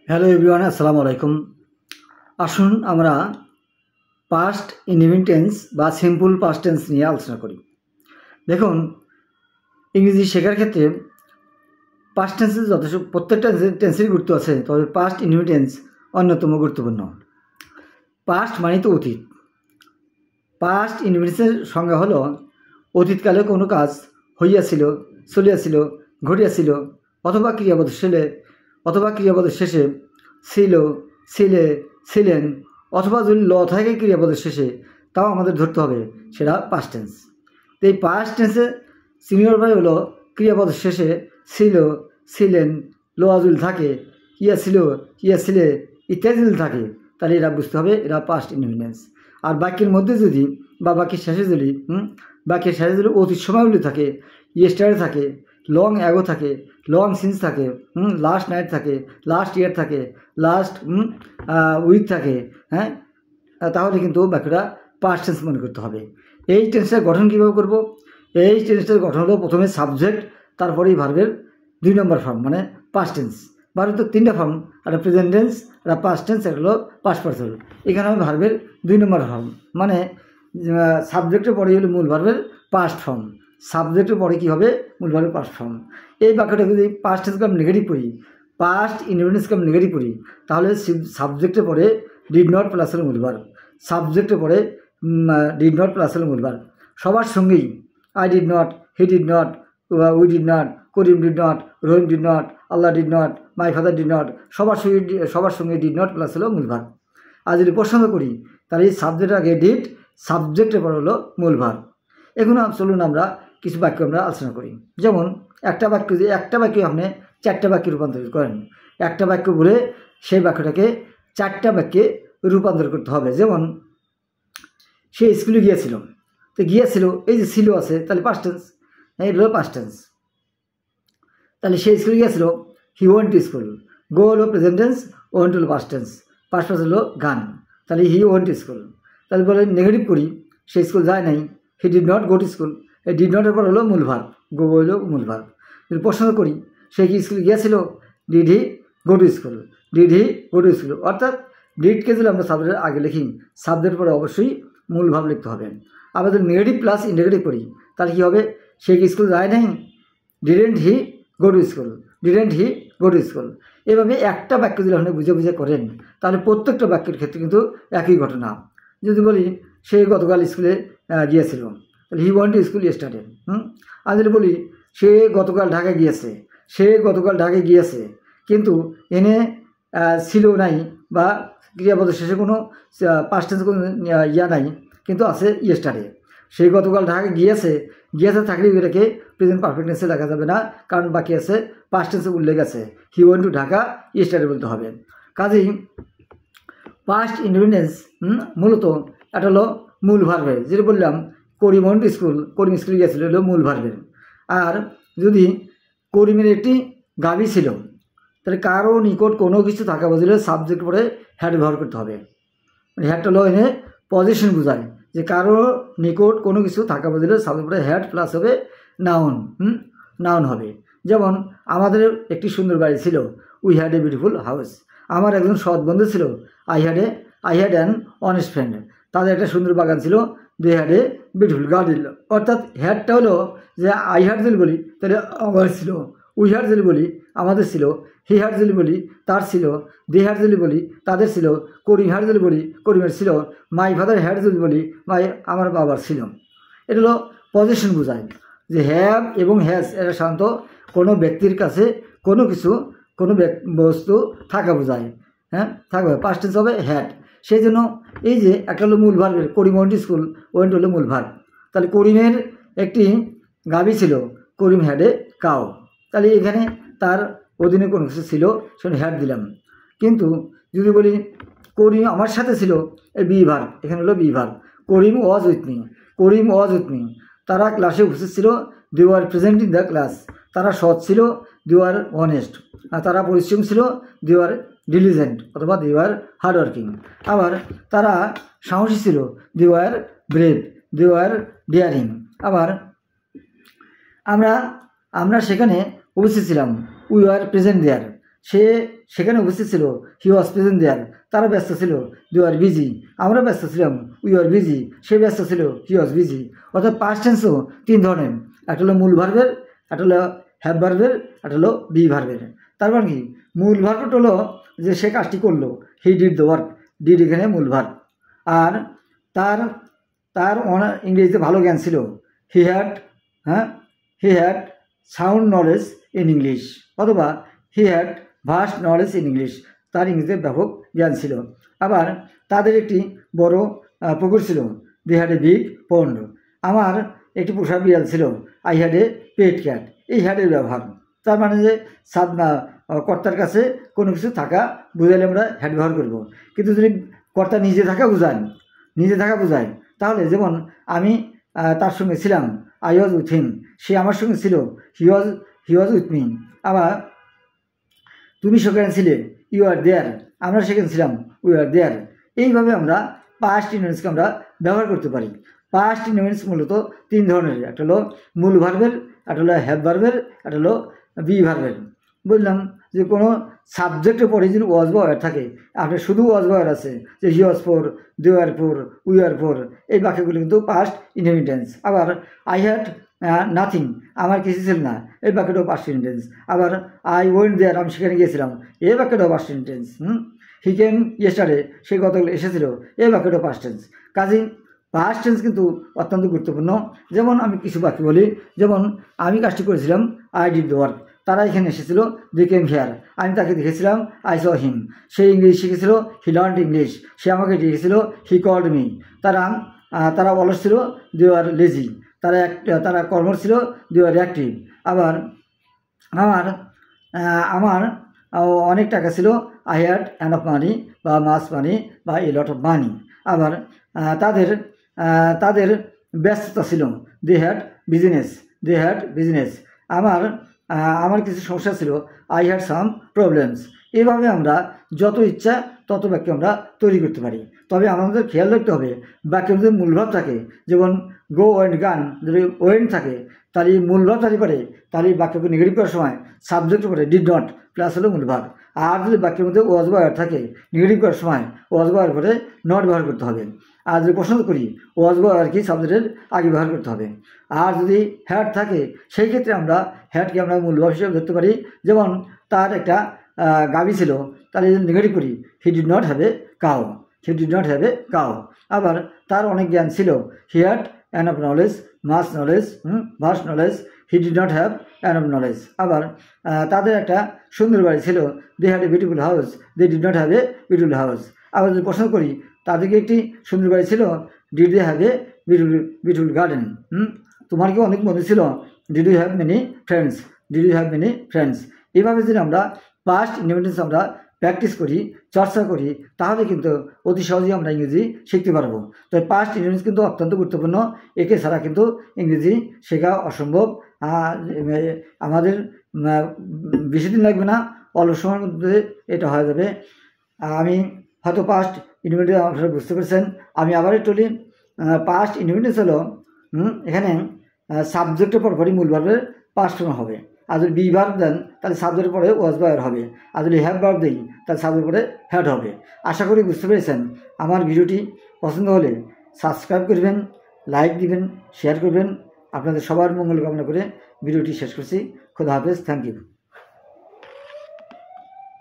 Hello everyone, আসসালামু আলাইকুম। আসুন আমরা পাস্ট ইনডিফিনিট টেন্স বা সিম্পল পাস্ট টেন্স নিয়ে আলোচনা করি। দেখুন, ইংরেজি শেখার ক্ষেত্রে পাস্ট টেন্সের যথেষ্ট প্রত্যেকটা টেন্সেরই গুরুত্ব আছে, তবে পাস্ট ইনডিফিনিট টেন্স অন্যতম গুরুত্বপূর্ণ। পাস্ট মানে তো অতীত। পাস্ট ইনডিফিনিটের সংজ্ঞা হলো অতীতকালে কোনো কাজ হইয়াছিল, চলিয়াছিল, ঘটিয়াছিল অথবা ক্রিয়াপদের শেষে ছিল, ছিলে, ছিলেন অথবা যদি ল থাকে ক্রিয়াপদের শেষে, তাও আমাদের ধরতে হবে সেটা পাস্ট টেন্স। তো এই পাস্ট টেন্সে সিনিয়র ভাই হলো ক্রিয়াপদের শেষে ছিল, ছিলেন, লোয়া যদি থাকে, ইয়া ছিল, ইয়া ছিলে ইত্যাদি যদি থাকে, তাহলে এরা বুঝতে হবে এরা পাস্ট ইনডিফিনিট। আর বাক্যের মধ্যে যদি বা বাক্যের শেষে যদি অতীত সময়গুলি থাকে, ইয়েস্টারডে থাকে, লং অ্যাগো থাকে, লং সিন্স থাকে, লাস্ট নাইট থাকে, লাস্ট ইয়ার থাকে, লাস্ট উইক থাকে, হ্যাঁ, তাহলে কিন্তু বাক্যটা পাস্ট টেন্স মনে করতে হবে। এই টেন্সের গঠন কীভাবে করব? এই টেন্সের গঠন হলো প্রথমে সাবজেক্ট, তারপরেই ভার্বের 2 নম্বর ফর্ম মানে পাস্ট টেন্স। ভার্বের তো 3টা ফর্ম, একটা প্রেজেন্ট টেন্স, একটা পাস্ট টেন্স, একটা হলো পাস্ট পার্সন। এখানে হবে ভার্বের 2 নম্বর ফর্ম, মানে সাবজেক্টের পরে হলো মূল ভার্বের পাস্ট ফর্ম, সাবজেক্টের পরে কী হবে? মূল ভার্বের পাস্ট ফর্ম। এই বাক্যটা যদি পাস্ট টেন্সকে আমি নেগেটিভ করি, পাস্ট ইনডিফিনিটকে আমি নেগেটিভ করি, তাহলে সাবজেক্টের পরে ডিড নট প্লাস হলো মূল ভার্ব, সাবজেক্টের পরে ডিড নট প্লাস হলো মূল ভার্ব। সবার সঙ্গেই I did not, he did not, we did not, Karim did not, Rahim did not, Allah did not, my father did not, সবার সঙ্গে ডিড নট প্লাস হলো মূল ভার্ব। আর যদি প্রশ্ন করি, তাহলে এই সাবজেক্টের আগে ডিড, সাবজেক্টের পর হলো মূল ভার্ব। এখন চলুন আমরা কিছু বাক্য আমরা আলোচনা করি। যেমন একটা বাক্য আপনি 4টা বাক্যে রূপান্তরিত করেন, একটা বাক্য বলে সেই বাক্যটাকে 4টা বাক্যে রূপান্তর করতে হবে। যেমন সে স্কুলে গিয়েছিল, তো গিয়েছিল, এই যে ছিল আছে, তাহলে পাস্ট টেন্স, এটা হলো পাস্ট টেন্স। তাহলে সে স্কুলে গিয়েছিল, হি ওয়েন্ট টু স্কুল। গো হলো প্রেজেন্ট টেন্স, ওয়েন্ট হলো পাস্ট টেন্স, পাস্ট টেন্স হলো গান, তাহলে হি ওয়েন্ট টু স্কুল। তাহলে বলে নেগেটিভ করি, সে স্কুল যায় নাই, হি did not go to school. এই ডিড নটের পর হলো মূল ভার্ব, গো হলো মূল ভার্ব। যদি প্রশ্ন করি, সে কি স্কুলে গিয়েছিল, did he go to school, did he go to school. অর্থাৎ ডিডকে যদি আমরা সাবজেক্টের আগে লিখি, সাবজেক্টের পরে অবশ্যই মূল ভাব লিখতে হবে। আবার যদি নেগেটিভ প্লাস ইননেগেটিভ করি, তাহলে কী হবে? সে কি স্কুল যায় নাই, didn't he go to school, didn't he go to school. এভাবে একটা বাক্য যদি আপনি বুঝে করেন, তাহলে প্রত্যেকটা বাক্যের ক্ষেত্রে কিন্তু একই ঘটনা। যদি বলি সে গতকাল স্কুলে গিয়েছিল, তাহলে he went to school yesterday. আর যদি বলি সে গতকাল ঢাকায় গিয়েছে, সে গতকাল ঢাকায় গিয়েছে, কিন্তু এনে ছিল নাই বা ক্রিয়াপদের শেষে কোনো পাস্ট টেন্স কোনো ইয়া নাই, কিন্তু আছে ইয়েস্টারডে। সে গতকাল ঢাকায় গিয়েছে থাকলে এটাকে প্রেজেন্ট পারফেক্ট টেন্সে দেখা যাবে না, কারণ বাকি আছে পাস্ট টেন্সে উল্লেখ আছে, হি ওয়েন্ট টু ঢাকা ইয়েস্টারডে বলতে হবে। কাজেই পাস্ট ইনডিফিনিট মূলত এটা হলো মূল ভার্বের, যেটা বললাম করিম ওয়েন্ট টু স্কুল, করিম স্কুলে গিয়েছিল, হলো মূল ভার্বের। আর যদি করিমের একটি গাভী ছিল, তাহলে কারো নিকট কোনো কিছু থাকা বুঝলে সাবজেক্ট পরে হ্যাড ব্যবহার করতে হবে। মানে হ্যাডটা হলো এনে পজিশন বোঝায়, যে কারো নিকট কোনো কিছু থাকা বুঝলে সাবজেক্ট পরে হ্যাড প্লাস হবে নাউন, নাউন হবে। যেমন আমাদের একটি সুন্দর বাড়ি ছিল, we had a beautiful house. আমার একজন সৎ বন্ধু ছিল, I had an honest friend. তাদের একটা সুন্দর বাগান ছিল, they had a beautiful garden. অর্থাৎ হ্যাডটা হলো যে আই হ্যাড যদি বলি তাহলে আমার ছিল, উই হ্যাড যদি বলি আমাদের ছিল, হি হ্যাড যদি বলি তার ছিল, দে হ্যাড যদি বলি তাদের ছিল, করিম হ্যাড যদি বলি করিমের ছিল, মাই ফাদার হ্যাড যদি বলি আমার বাবার ছিল। এটা হলো পজিশন বোঝায়, যে হ্যাভ এবং হ্যাজ এটা সাধারণত কোনো ব্যক্তির কাছে কোনো কিছু, কোনো বস্তু থাকা বোঝায়, হ্যাঁ, থাকবে। পাস্ট টেন্স হবে হ্যাড। সেই জন্য এই যে একটা হলো মূল ভার্বের, করিম ওয়েন্ট টু স্কুল, ওয়েন্ট হলো মূল ভার্ব। তাহলে করিমের একটি গাভী ছিল, করিম হ্যাড এ কাউ। তাহলে এখানে তার অধীনে কোনো কিছু ছিল, সেখানে হ্যাড দিলাম। কিন্তু যদি বলি করিম আমার সাথে ছিল, এই বি ভার্ব, এখানে হলো be verb. Karim was with me, Karim was with me. তারা ক্লাসে উপস্থিত ছিল, they were present in the class. তারা সৎ ছিল, দে ওয়ার অনেস্ট। আর তারা পরিশ্রম ছিল, দে ওয়ার ডিলিজেন্ট অথবা দে ওয়ার হার্ডওয়ার্কিং। আবার তারা সাহসী ছিল, they were brave, they were daring. আবার আমরা সেখানে উপস্থিত ছিলাম, উই আর প্রেজেন্ট দেয়ার। সে সেখানে উপস্থিত ছিল, হি ওয়াজ প্রেজেন্ট দেয়ার, তারা ব্যস্ত ছিল, দে আর বিজি, আমরা ব্যস্ত ছিলাম, উই আর বিজি, সে ব্যস্ত ছিল, হি ওয়াজ বিজি। অর্থাৎ পাস্ট টেন্সও তিন ধরনের, একটা হলো মূল ভার্বের, একটা হলো হ্যাভ ভার্বের, একটা হলো বি ভার্বের। তার মানে কি, মূল ভার্বটা হলো যে সে কাজটি করলো, he did the work, did এখানে মূল ভার্ব। আর তার তার ইংরেজিতে ভালো জ্ঞান ছিল, he had sound knowledge in English, অথবা he had vast knowledge in English, তার ইংরেজিতে ব্যাপক জ্ঞান ছিল। আবার তাদের একটি বড় পুকুর ছিল, দে হ্যাড এ বিগ পন্ড, আমার একটি পোষা বিড়াল ছিল, I had a pet cat. এই হ্যাডের ব্যবহার, তার মানে যে কর্তার কাছে কোনো কিছু থাকা বুঝাইলে আমরা হ্যাড ব্যবহার করব। কিন্তু যদি কর্তা নিজে থাকা বোঝায়, তাহলে যেমন আমি তার সঙ্গে ছিলাম, আই ওয়াজ উইথ হিম, সে আমার সঙ্গে ছিল, হি ওয়াজ উইথ মি। আবার তুমি সেখানে ছিলে, ইউ আর দেয়ার, আমরা সেখানে ছিলাম, উই আর দেয়ার। এইভাবে আমরা পাস্ট ইনডেফিনিটকে আমরা ব্যবহার করতে পারি। পাস্ট ইনডেফিনিট মূলত তিন ধরনের, একটা হলো মূল ভার্বের, একটা হলো হ্যাভ ভার্বের, একটা হলো বি ভার্বের। বললাম যে কোনো সাবজেক্টের পরে যদি ওয়াজ বা ওয়ার থাকে, আপনার শুধু ওয়াজ বা ওয়ার আছে, যে he was four, they were four, we are four, এই বাক্যগুলো কিন্তু পাস্ট ইনডেফিনিট। আবার আই হ্যাড নাথিং, আমার কিছু ছিল না, এই বাক্যটাও পাস্ট ইনডেফিনিট। আবার আই ওয়েন্ট দেয়ার, আমি সেখানে গিয়েছিলাম, এই বাক্যটাও past indefinite. He came yesterday, সে গতকাল এসেছিল, এই বাক্যটাও পাস্ট টেন্স। কাজেই পাস্ট টেন্স কিন্তু অত্যন্ত গুরুত্বপূর্ণ। যেমন আমি কিছু বাক্য বলি, যেমন আমি কাজটি করেছিলাম, আই ডিড দ্য ওয়ার্ক, তারা এখানে এসেছিল, দে কেম হিয়ার, আমি তাকে দেখেছিলাম, আই স হিম, সে ইংলিশ শিখেছিল, হি লার্নড ইংলিশ, সে আমাকে ডেকেছিল, হি কল্ড মি। তারা অলস ছিল, দে আর লেজি, তারা কর্মঠ ছিল, দে আর অ্যাক্টিভ। আবার আমার অনেক টাকা ছিল, আই হ্যাড এনাফ মানি বা মাস মানি বা এ লট অফ মানি। আবার তাদের ব্যস্ততা ছিল, দে হ্যাড বিজনেস। আমার কিছু সমস্যা ছিল, আই হ্যাড সাম প্রবলেমস। এভাবে আমরা যত ইচ্ছা তত বাক্য আমরা তৈরি করতে পারি। তবে আমাদের খেয়াল রাখতে হবে, বাক্যের মধ্যে মূলভাব থাকে, যেমন গো ওয়েন্ট গান, যদি ওয়েন্ট থাকে তাহলে মূলভাব থাকতে পারে, তাহলে বাক্যকে নেগেটিভ করার সময় সাবজেক্টের পরে ডিড নট প্লাস হলো মূলভাব। আর যদি বাক্যের মধ্যে ওয়াজ বা ওয়ার থাকে, নেগেটিভ করার সময় ওয়াজ বা ওয়ার পরে নট ব্যবহার করতে হবে। আর যদি পছন্দ করি, ওয়াজ বা ওয়ার কি সাবজেক্টের আগে ব্যবহার করতে হবে। আর যদি হ্যাড থাকে, সেই ক্ষেত্রে আমরা হ্যাডকে আমরা মূলভাব হিসেবে ধরতে পারি। যেমন তার একটা গাভী ছিল, তাহলে যদি নেগেটিভ করি, he did not have a cow. আবার তার অনেক জ্ঞান ছিল, he had enough knowledge, mass knowledge, vast knowledge, he did not have enough knowledge. আবার তাদের একটা সুন্দর বাড়ি ছিল, they had a beautiful house, they did not have a beautiful house. আবার যদি প্রশ্ন করি, তাদেরকে একটি সুন্দর বাড়ি ছিল, did they have a beautiful garden. তোমার কি অনেক বন্ধু ছিল, did you have many friends. এইভাবে যদি আমরা পাস্ট ইনডেফিনিট আমরা প্র্যাকটিস করি, চর্চা করি, তাহলে কিন্তু অতি সহজেই আমরা ইংরেজি শিখতে পারবো। তাই পাস্ট ইনডেফিনিট কিন্তু অত্যন্ত গুরুত্বপূর্ণ, একে ছাড়া কিন্তু ইংরেজি শেখা অসম্ভব। আমাদের বেশি দিন লাগবে না, অল্প সময়ের মধ্যে এটা হয়ে যাবে। আমি হয়তো পাস্ট ইনডেফিনিট আপনারা বুঝতে পেরেছেন। আমি আবার একটু বলি, পাস্ট ইনডেফিনিট হলো এখানে সাবজেক্টের পরপরই মূল ভার্বের পাস্ট ফর্ম হবে। আর যদি বি ভার্ব দেন, তাহলে সাবজেক্টের পরে ওয়াজ বা ওয়ার হবে। আর যদি হ্যাভ ভার্ব দিই, তাহলে সাবজেক্টের পরে হ্যাড হবে। আশা করি বুঝতে পেরেছেন। আমার ভিডিওটি পছন্দ হলে সাবস্ক্রাইব করবেন, লাইক দিবেন, শেয়ার করবেন। আপনাদের সবার মঙ্গল কামনা করে ভিডিওটি শেষ করছি। খোদা হাফেজ, থ্যাংক ইউ।